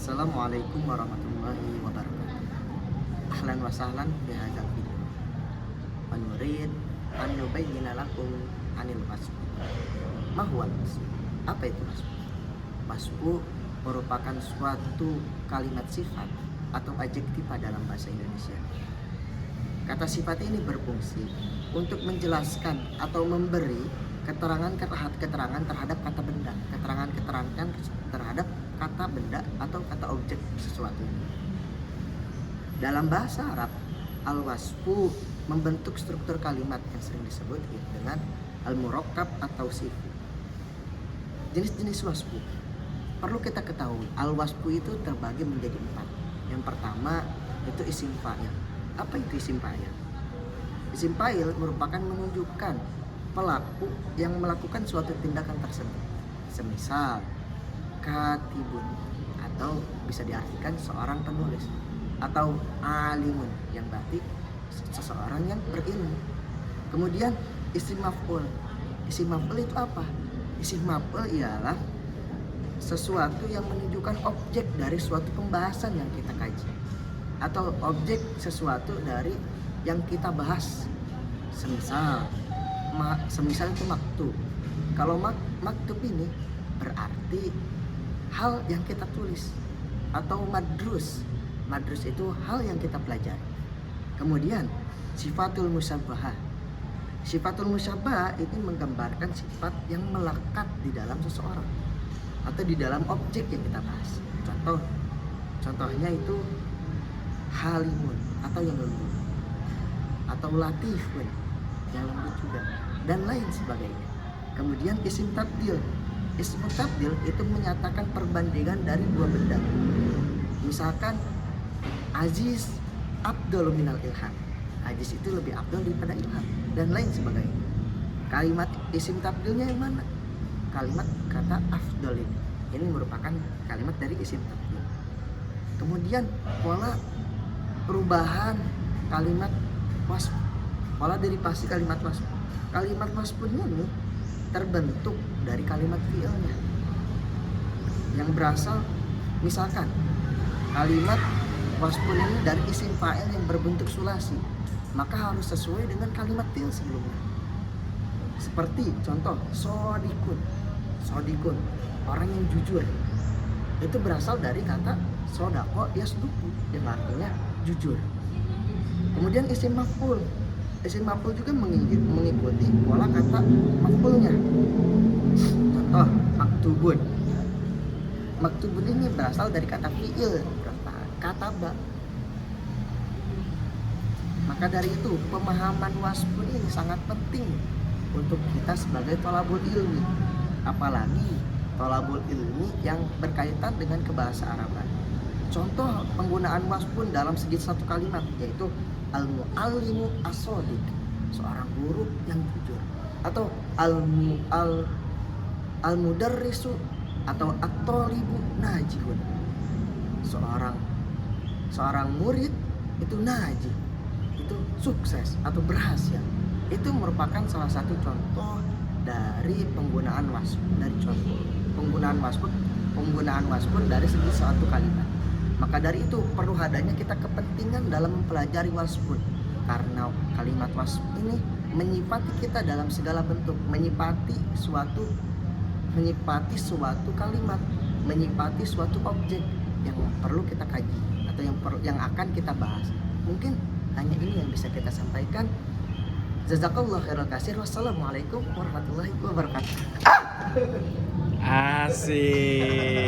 Assalamualaikum warahmatullahi wabarakatuh. Ahlan wa sahlan fi hadzal video. Wa nurid an nubayyana lakum anil wasf. Ma huwal wasf? Apa itu wasf? Wasfu merupakan suatu kalimat sifat atau adjektif dalam bahasa Indonesia. Kata sifat ini berfungsi untuk menjelaskan atau memberi keterangan terhadap kata benda, keterangan terhadap kata benda atau kata objek sesuatu. Dalam bahasa Arab, al-wasfu membentuk struktur kalimat yang sering disebut dengan al-murakkab atau sifu. Jenis-jenis wasfu perlu kita ketahui, al-wasfu itu terbagi menjadi 4. Yang pertama itu isim fa'il. Apa itu isim fa'il? Isim fa'il merupakan menunjukkan pelaku yang melakukan suatu tindakan tersebut. Semisal katibun, atau bisa diartikan seorang penulis, atau alimun yang berarti seseorang yang berilmu. Kemudian isim maf'ul. Isim maf'ul itu apa? Isim maf'ul ialah sesuatu yang menunjukkan objek dari suatu pembahasan yang kita kaji, atau objek sesuatu dari yang kita bahas. Semisal itu maktub. Kalau maktub ini berarti hal yang kita tulis, atau madrus. Madrus itu hal yang kita pelajari. Kemudian sifatul musyabbahah. Sifatul musyabbahah ini menggambarkan sifat yang melekat di dalam seseorang atau di dalam objek yang kita bahas. Contohnya itu halimun atau yang lembut, atau latifun yang lembut juga, dan lain sebagainya. Kemudian isim tabdil. Isim tabdil itu menyatakan perbandingan dari dua benda. Misalkan aziz afdalu minal ilham. Aziz itu lebih afdal daripada ilham, dan lain sebagainya. Kalimat isim tabdilnya yang mana? Kalimat kata afdal ini merupakan kalimat dari isim tabdil. Kemudian pola perubahan kalimat wasf, pola derivasi kalimat wasf. Kalimat wasf ini terbentuk dari kalimat fi'ilnya yang berasal, misalkan kalimat wasf ini dari isim fa'il yang berbentuk sulasi, maka harus sesuai dengan kalimat fi'il sebelumnya. Seperti contoh sodikun, orang yang jujur, itu berasal dari kata sodako yasduku yang artinya jujur. Kemudian isim maf'ul juga mengikuti pola kata maf'ulnya. Contoh maktubun ini berasal dari kata fi'il, kataba. Maka dari itu pemahaman wasfun ini sangat penting untuk kita sebagai thalabul ilmi, apalagi thalabul ilmi yang berkaitan dengan kebahasa Araban. Contoh penggunaan wasfun dalam satu kalimat yaitu al-muallimu as-shadiq, seorang guru yang jujur, atau al-mudarrisu atau at-thalibu najihun, seorang murid itu najih, itu sukses atau berhasil. Itu merupakan salah satu contoh dari penggunaan wasfun, penggunaan wasfun dari segi suatu kalimat. Maka dari itu perlu adanya kita kepentingan dalam mempelajari wasfun, karena kalimat wasf ini menyifati kita dalam segala bentuk, menyifati suatu kalimat, menyifati suatu objek yang perlu kita kaji atau yang akan kita bahas. Mungkin hanya ini yang bisa kita sampaikan. Jazakallahu khairal katsir. Wassalamualaikum warahmatullahi wabarakatuh. Asik.